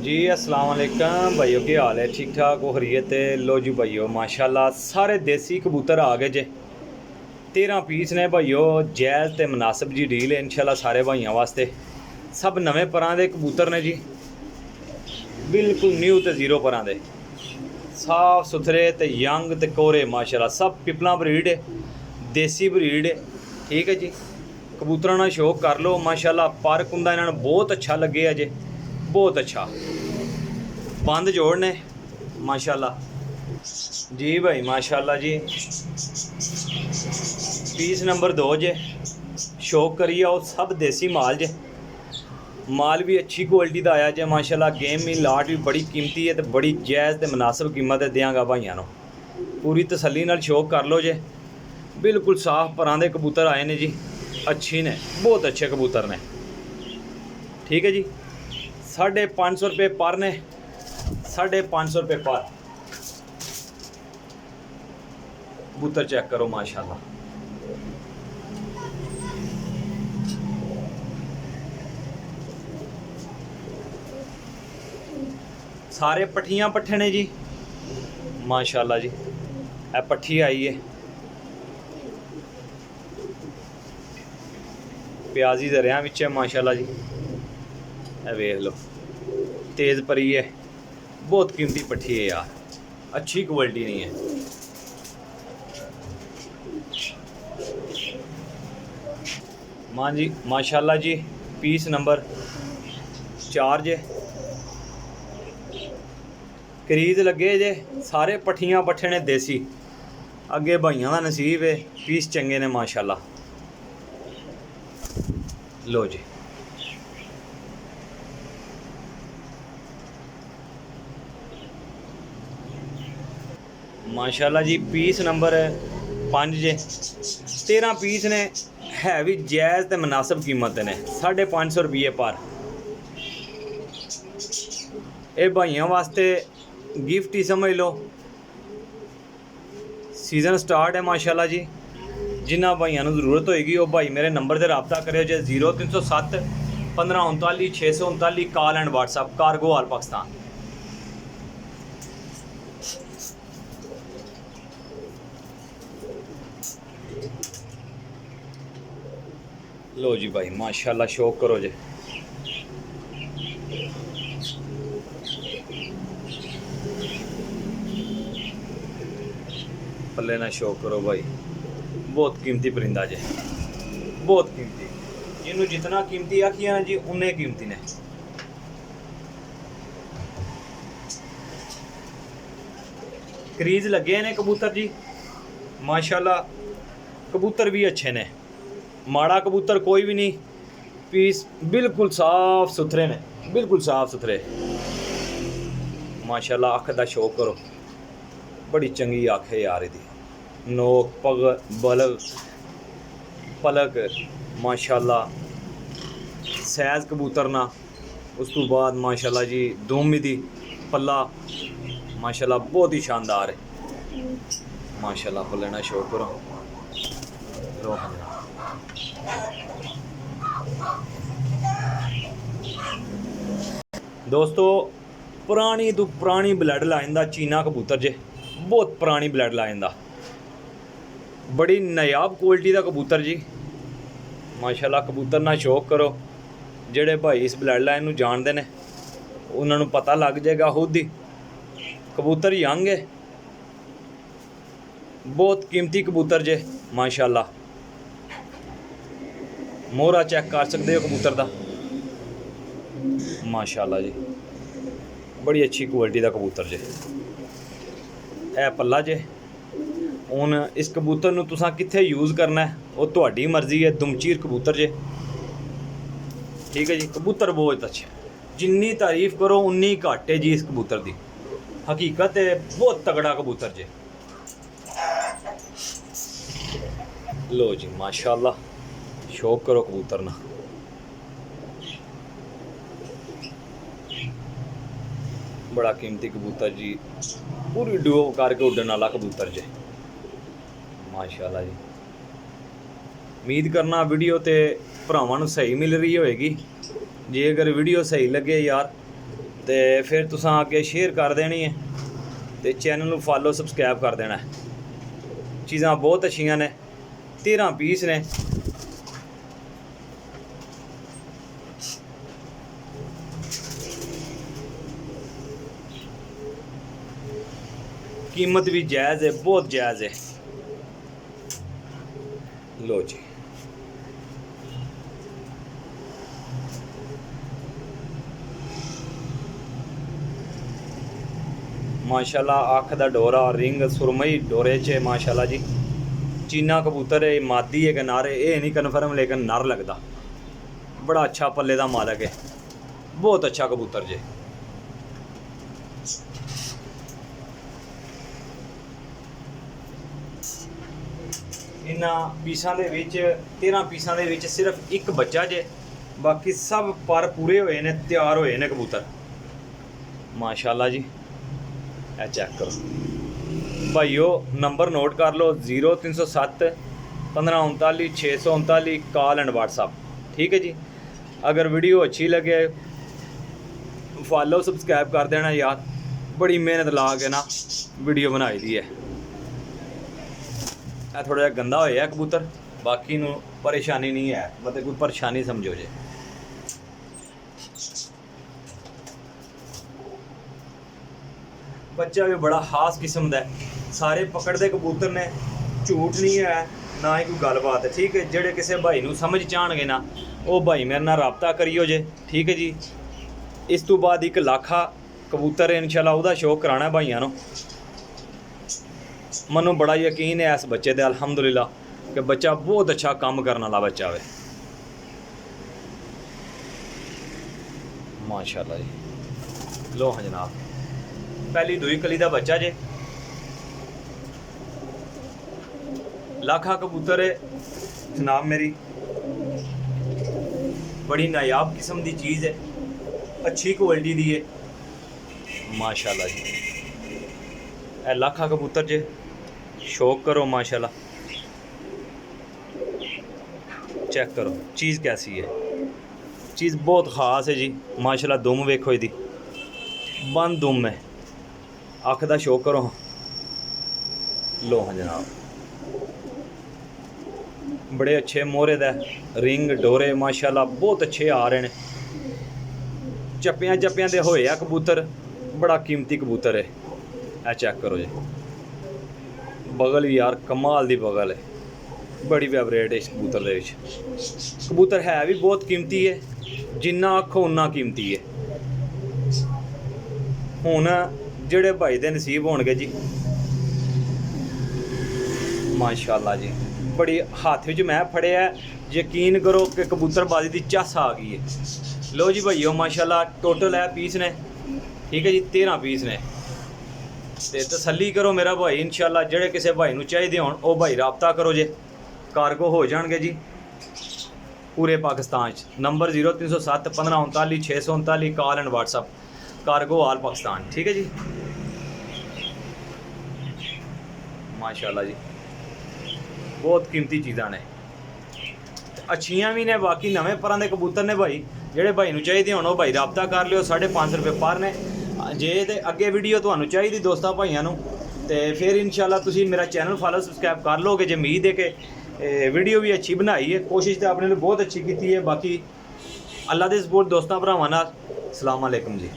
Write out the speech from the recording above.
जी अस्सलाम वालेकुम भाइयों, की हाल है? ठीक ठाक हो खरीत? लो जी भाइयों, माशाल्लाह सारे देसी कबूतर आ गए जे। 13 पीस ने भाइयों, जैज़ ते मुनासिब जी डील है इंशाल्लाह सारे भाइयों वास्ते। सब नवें परां दे कबूतर ने जी, बिल्कुल न्यू ते जीरो परां दे, साफ सुथरे ते यंग ते कोरे माशाल्लाह। सब पिपला ब्रीड है, देसी ब्रीड है, ठीक है जी। कबूतरां नाल शौक कर लो माशाल्लाह। पर कुंदा इन्हां नूं बहुत अच्छा लगे अजे, बहुत अच्छा। बंद जोड़ ने माशाल्लाह जी भाई, माशाल्लाह जी। पीस नंबर 2 जे, शौक करिए आओ। सब देसी माल जे, माल भी अच्छी क्वालिटी का आया जे माशाल्लाह। गेम भी लाट भी बड़ी कीमती है तो बड़ी जायज़ ते मुनासिब कीमत देंगा भाइयों नूं। पूरी तसल्ली नाल शौक कर लो जे। बिल्कुल साफ परां दे कबूतर आए ने जी, अच्छी ने, बहुत अच्छे कबूतर ने, ठीक है जी। 550 रुपये पर ने, 550 रुपये पर। कबूतर चेक करो माशाल्लाह। सारे पट्ठियां पट्ठे ने जी माशाल्लाह जी। ए पट्ठी आई है प्याजी दरिया विच माशाल्लाह जी। ए वेख लो, तेज़ परी है, बहुत कीमती पट्ठी है यार, अच्छी क्वालिटी नहीं है। मां जी माशाल्लाह जी। पीस नंबर 4 जे, करीज लगे जे, सारे पट्ठियां पट्ठे ने देसी। अगे भाइयों का नसीब है, पीस चंगे ने माशाल्लाह। लो जी, माशाल्लाह जी। पीस नंबर 5 जे, 13 पीस ने, है भी जायज़ ते मुनासिब कीमत ने, 550 रुपये पर। ये भाइयों वास्ते गिफ्ट ही समझ लो। सीज़न स्टार्ट है माशाल्लाह जी। जिन्होंने भाइयों को जरूरत होएगी वो भाई मेरे नंबर से रबता करो जे 0307 1539 639, call and WhatsApp, cargo all Pakistan. लो जी भाई माशाल्लाह, शौक करो जे। पल्ले ना शौक करो भाई, बहुत कीमती परिंदा जे, बहुत कीमती। जिन्होंने जितना कीमती आखिए ना जी, उन्ने कीमती ने। क्रीज लगे ने कबूतर जी माशाल्लाह। कबूतर भी अच्छे ने, माड़ा कबूतर कोई भी नहीं। पीस बिल्कुल साफ सुथरे ने, बिल्कुल साफ सुथरे माशाल्लाह। अख दा शौक करो, बड़ी चंगी अख है यार इहदी। नोक पग बलग पलक माशाल्लाह, सैज कबूतर ना। उस तो बाद माशाल्लाह जी दुम दी पल्ला माशाल्लाह बहुत ही शानदार है माशाल्लाह। पल्ले ना शौक करो। दोस्तों पुरानी तो पुरानी ब्लड लाइन का चीना कबूतर जे, बहुत पुरानी ब्लड लाइन का, बड़ी नायाब क्वालिटी का कबूतर जी माशाल्लाह। कबूतर ना शौक करो। जेड़े भाई इस ब्लड लाइन नूं जानते हैं उन्होंने पता लग जाएगा खुद ही। कबूतर यंग है, बहुत कीमती कबूतर जे माशाल्लाह। मोहरा चेक कर सकते हो कबूतर का माशाल्लाह जी, बड़ी अच्छी क्वालिटी का कबूतर जे। है पल्ला जे। हुण इस कबूतर नूं तुसां कित्थे यूज़ करना है वो तुहाडी मर्जी है। दुमचीर कबूतर जे, ठीक है जी। कबूतर बहुत अच्छे, जिन्नी तारीफ करो उन्नी घट है जी इस कबूतर की। हकीकत है बहुत तगड़ा कबूतर जे। लो जी माशाल्लाह, शौक करो कबूतर ना। बड़ा कीमती कबूतर जी, पूरी डुओ करके उड़न वाला कबूतर जे माशाल्लाह जी। उम्मीद करना वीडियो तो भरावां नूं सही मिल रही होएगी। जे अगर वीडियो सही लगे यार ਤੇ ਫਿਰ ਤੁਸੀਂ ਅੱਗੇ ਸ਼ੇਅਰ ਕਰ ਦੇਣੀ ਹੈ ਤੇ ਚੈਨਲ ਨੂੰ ਫਾਲੋ ਸਬਸਕ੍ਰਾइब कर देना है। चीज़ां बहुत अच्छियां ने, 13 पीस ने। कीमत भी जायज़ है, बहुत जायज़ है। लो जी माशाल्लाह अख दा डोरा रिंग सुरमई डोरे च माशाल्लाह जी। चीना कबूतर है, मादी है कि नर है ये नहीं कन्फर्म, लेकिन नर लगता। बड़ा अच्छा पल्ले दा मालक है, बहुत अच्छा कबूतर जे। इन्हां पीसां दे विच 13 पीसां दे विच सिर्फ एक बच्चा जे, बाकी सब पर पूरे होए ने, तैयार होए ने कबूतर माशाल्लाह जी। ਇਹ ਚੈੱਕ ਕਰੋ ਭਾਈਓ, ਨੰਬਰ ਨੋਟ ਕਰ ਲਓ 0307 1539 639, कॉल एंड व्हाट्सअप। ठीक है जी। अगर वीडियो अच्छी लगे फॉलो सब्सक्राइब कर देना यार, बड़ी मेहनत ला के ना वीडियो बनाई दी है। थोड़ा जिहा गंदा होया कबूतर, बाकी नूं परेशानी नहीं है, मतलब कोई परेशानी समझो जे। बच्चा भी बड़ा खास किस्म का है, सारे पकड़ते कबूतर ने, झूठ नहीं है ना ही कोई गलबात है। ठीक है, जेड़े किसी भाई नूं समझ चाहणगे ना, वो भाई मेरे नाल राबता करियो जे। ठीक है जी। इस तो बाद एक लाखा कबूतर इंशाल्लाह उहदा शौक कराना भाइयों नूं। मैनूं बड़ा यकीन है इस बच्चे ते अल्हम्दुलिल्लाह कि बच्चा बहुत अच्छा काम करने वाला बच्चा है माशाल्लाह जी। लो हाँ जनाब, पहली दुई कली का बच्चा जे, लाखा कबूतर है जनाब मेरी, बड़ी नायाब किस्म की चीज़ है, अच्छी क्वालिटी दी है माशाल्लाह जी। ए लाखा कबूतर जे, शौक करो माशाल्लाह, चेक करो चीज़ कैसी है। चीज़ बहुत ख़ास है जी माशाल्लाह। दुम वेखो इहदी, बंद दुम है, अख दा शौक करो। लो हाँ जनाब, बड़े अच्छे मोहरे दा रिंग डोरे माशाल्लाह बहुत अच्छे आ रहे हैं। चप्पियां चप्पियां दे होए आ कबूतर, बड़ा कीमती कबूतर है। ए चेक करो जी, बगल भी यार कमाल दी बगल है, बड़ी फेवरेट है इस कबूतर दे विच। कबूतर है भी बहुत कीमती है, जिन्ना आखो उन्ना कीमती है। हुण जेड़े भाई दे नसीब होणगे जी माशाल्लाह जी, बड़ी हाथ विच मैं फड़िया, यकीन करो कि कबूतरबाजी की झस आ गई है। लो जी भाईओ माशाल्लाह, टोटल है पीस ने, ठीक है जी, 13 पीस ने। ते तसल्ली करो मेरा भाई, इंशाल्लाह जेड़े किसी भाई नूं चाहिए होण वो भाई राबता करो जे, कार्गो हो जाणगे जी पूरे पाकिस्तान च। Number 0307 1539 639, call and WhatsApp, cargo all Pakistan. ठीक है जी माशाल्लाह जी, बहुत कीमती चीज़ां ने, अच्छियां भी ने, बाकी नवें परां दे कबूतर ने भाई, जेड़े भाई नूं चाहिए होण वो भाई राबता कर लियो। 550 रुपये पर ने। जे ते अगे वीडियो तुहानूं चाहिए दोस्तां भाइयों नूं ते फिर इंशाल्लाह तुसीं मेरा चैनल फॉलो सब्सक्राइब कर लोगे जे। उम्मीद है कि वीडियो भी अच्छी बनाई है, कोशिश तो अपने लिए बहुत अच्छी की है। बाकी अल्लाह दे सपोर्ट दोस्तां भरावां नाल। अस्सलाम वालेकुम जी।